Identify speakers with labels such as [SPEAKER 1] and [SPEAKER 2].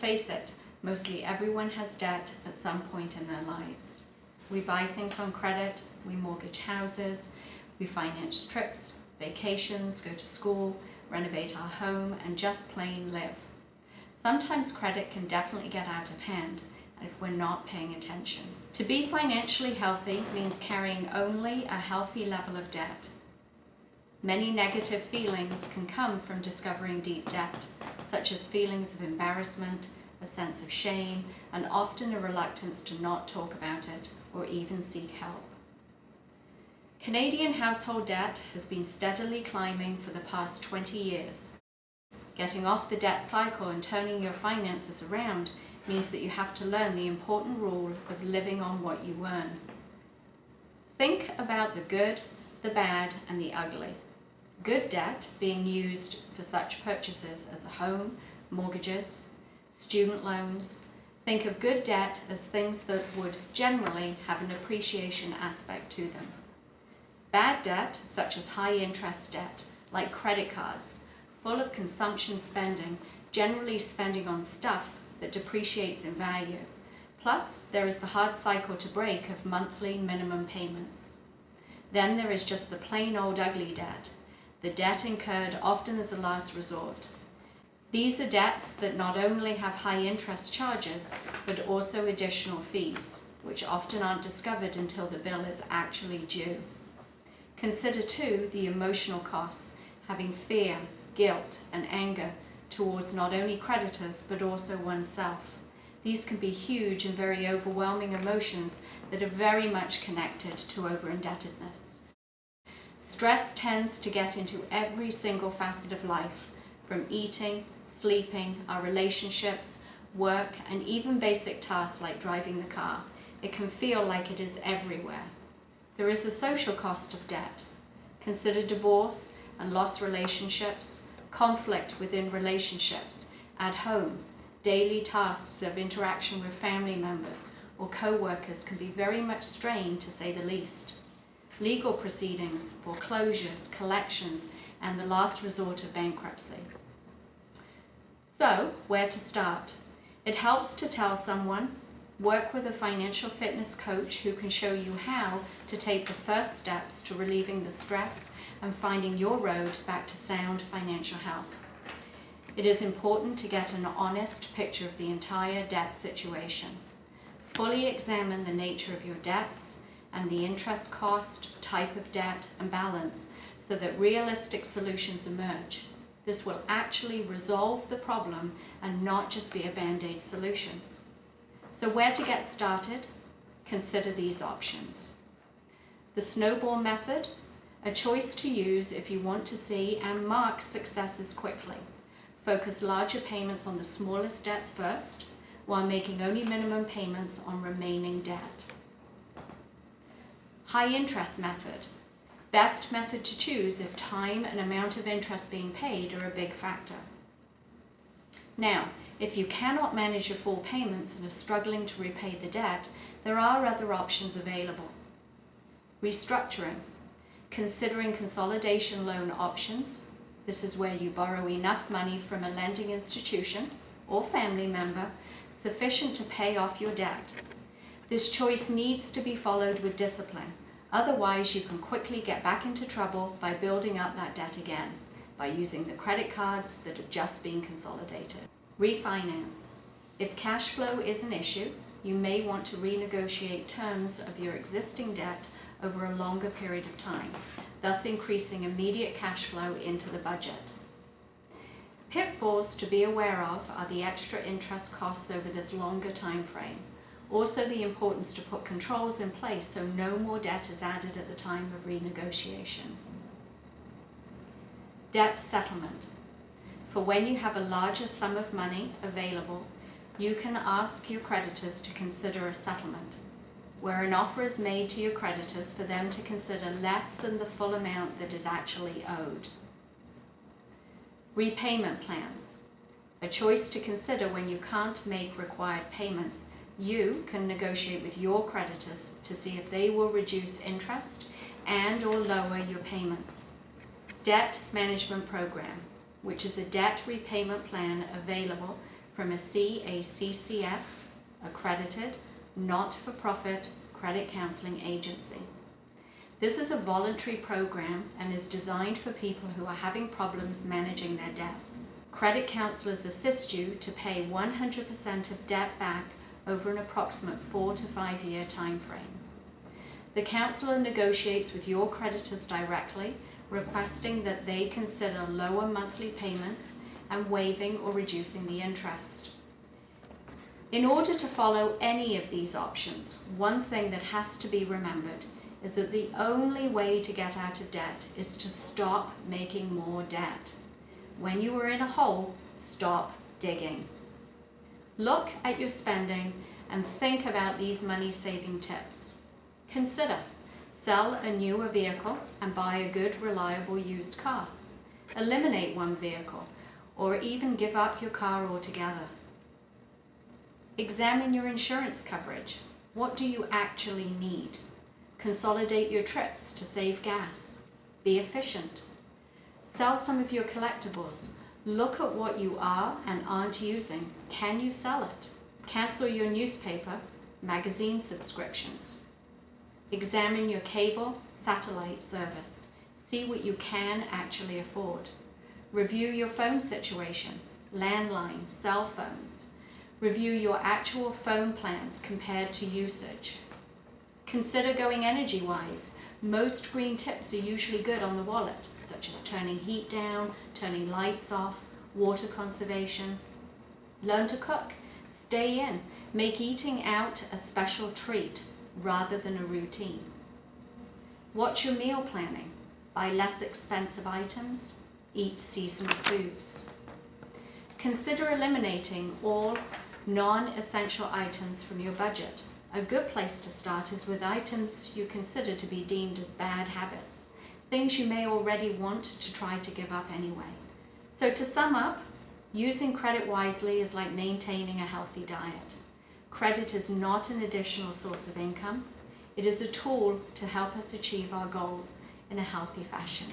[SPEAKER 1] face it, mostly everyone has debt at some point in their lives. We buy things on credit, we mortgage houses, we finance trips, vacations, go to school, renovate our home, and just plain live. Sometimes credit can definitely get out of hand if we're not paying attention. To be financially healthy means carrying only a healthy level of debt. Many negative feelings can come from discovering deep debt, such as feelings of embarrassment, a sense of shame, and often a reluctance to not talk about it or even seek help. Canadian household debt has been steadily climbing for the past 20 years. Getting off the debt cycle and turning your finances around means that you have to learn the important rule of living on what you earn. Think about the good, the bad, and the ugly. Good debt being used for such purchases as a home, mortgages, student loans. Think of good debt as things that would generally have an appreciation aspect to them. Bad debt, such as high interest debt, like credit cards, full of consumption spending, generally spending on stuff that depreciates in value. Plus, there is the hard cycle to break of monthly minimum payments. Then there is just the plain old ugly debt, the debt incurred often as a last resort. These are debts that not only have high interest charges, but also additional fees, which often aren't discovered until the bill is actually due. Consider too the emotional costs, having fear, guilt, and anger towards not only creditors but also oneself. These can be huge and very overwhelming emotions that are very much connected to over-indebtedness. Stress tends to get into every single facet of life, from eating, sleeping, our relationships, work, and even basic tasks like driving the car. It can feel like it is everywhere. There is the social cost of debt. Consider divorce and lost relationships, conflict within relationships, at home, daily tasks of interaction with family members or co-workers can be very much strained, to say the least. Legal proceedings, foreclosures, collections, and the last resort of bankruptcy. So, where to start? It helps to tell someone, work with a financial fitness coach who can show you how to take the first steps to relieving the stress and finding your road back to sound financial health. It is important to get an honest picture of the entire debt situation. Fully examine the nature of your debts and the interest cost, type of debt, and balance so that realistic solutions emerge. This will actually resolve the problem and not just be a band-aid solution. So where to get started? Consider these options. The snowball method, a choice to use if you want to see and mark successes quickly. Focus larger payments on the smallest debts first, while making only minimum payments on remaining debt. High interest method. Best method to choose if time and amount of interest being paid are a big factor. Now, if you cannot manage your full payments and are struggling to repay the debt, there are other options available. Restructuring. Considering consolidation loan options. This is where you borrow enough money from a lending institution or family member sufficient to pay off your debt. This choice needs to be followed with discipline. Otherwise, you can quickly get back into trouble by building up that debt again, by using the credit cards that have just been consolidated. Refinance. If cash flow is an issue, you may want to renegotiate terms of your existing debt over a longer period of time, thus increasing immediate cash flow into the budget. Pitfalls to be aware of are the extra interest costs over this longer time frame. Also, the importance to put controls in place so no more debt is added at the time of renegotiation. Debt settlement. For when you have a larger sum of money available, you can ask your creditors to consider a settlement, where an offer is made to your creditors for them to consider less than the full amount that is actually owed. Repayment plans. A choice to consider when you can't make required payments. You can negotiate with your creditors to see if they will reduce interest and or lower your payments. Debt management program, which is a debt repayment plan available from a CACCF accredited, not-for-profit credit counseling agency. This is a voluntary program and is designed for people who are having problems managing their debts. Credit counselors assist you to pay 100% of debt back over an approximate 4 to 5 year time frame. The counselor negotiates with your creditors directly, requesting that they consider lower monthly payments and waiving or reducing the interest. In order to follow any of these options, one thing that has to be remembered is that the only way to get out of debt is to stop making more debt. When you are in a hole, stop digging. Look at your spending and think about these money-saving tips. Consider: sell a newer vehicle and buy a good, reliable used car. Eliminate one vehicle, or even give up your car altogether. Examine your insurance coverage. What do you actually need? Consolidate your trips to save gas. Be efficient. Sell some of your collectibles. Look at what you are and aren't using. Can you sell it? Cancel your newspaper, magazine subscriptions. Examine your cable, satellite service. See what you can actually afford. Review your phone situation, landline, cell phones. Review your actual phone plans compared to usage. Consider going energy-wise. Most green tips are usually good on the wallet, such as turning heat down, turning lights off, water conservation. Learn to cook. Stay in. Make eating out a special treat rather than a routine. Watch your meal planning. Buy less expensive items. Eat seasonal foods. Consider eliminating all non-essential items from your budget. A good place to start is with items you consider to be deemed as bad habits, things you may already want to try to give up anyway. So to sum up, using credit wisely is like maintaining a healthy diet. Credit is not an additional source of income. It is a tool to help us achieve our goals in a healthy fashion.